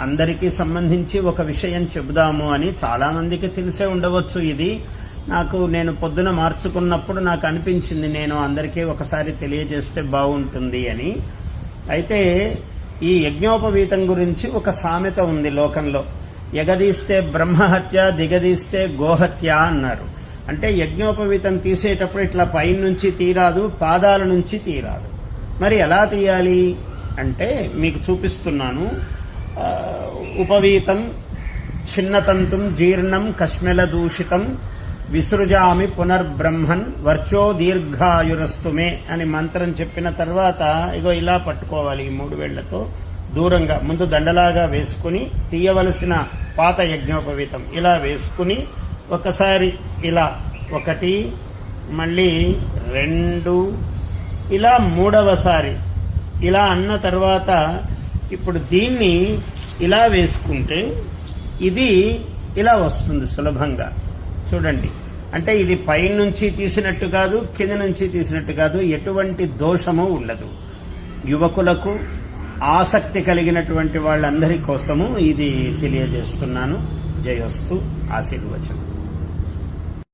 అందరికీ సంబంధించి ఒక విషయం చెబుదాము అని. చాలా మందికి తెలిసే ఉండవచ్చు. ఇది నేను పొద్దున మార్చుకున్నప్పుడు నాకు అనిపించింది నేను అందరికీ ఒకసారి తెలియజేస్తే బాగుంటుంది అని. అయితే ఈ యజ్ఞోపవీతం గురించి ఒక సామెత ఉంది లోకంలో. ఎగదీస్తే బ్రహ్మహత్య, దిగదీస్తే గోహత్య అన్నారు. అంటే యజ్ఞోపవీతం తీసేటప్పుడు ఇట్లా పైనుంచి తీరాదు, పాదాల నుంచి తీరాదు. మరి ఎలా తీయాలి అంటే మీకు చూపిస్తున్నాను. ఉపవీతం చిన్నతంతుం జీర్ణం కశ్మల దూషితం విసృజామి పునర్బ్రహ్మన్ వర్చో దీర్ఘాయురస్తుమే అని మంత్రం చెప్పిన తర్వాత ఇగో ఇలా పట్టుకోవాలి. ఈ 3 వేళ్లతో దూరంగా ముందు దండలాగా వేసుకుని తీయవలసిన పాత యజ్ఞోపవీతం ఇలా వేసుకుని ఒకసారి ఇలా 1, మళ్ళీ 2, ఇలా 3వసారి ఇలా అన్న తర్వాత ఇప్పుడు దీన్ని ఇలా వేసుకుంటే ఇది ఇలా వస్తుంది సులభంగా. చూడండి, అంటే ఇది పైనుంచి తీసినట్టు కాదు, కింద నుంచి తీసినట్టు కాదు, ఎటువంటి దోషము ఉండదు. యువకులకు, ఆసక్తి కలిగినటువంటి వాళ్ళందరి కోసము ఇది తెలియజేస్తున్నాను. జయోస్తు. ఆశీర్వచనం.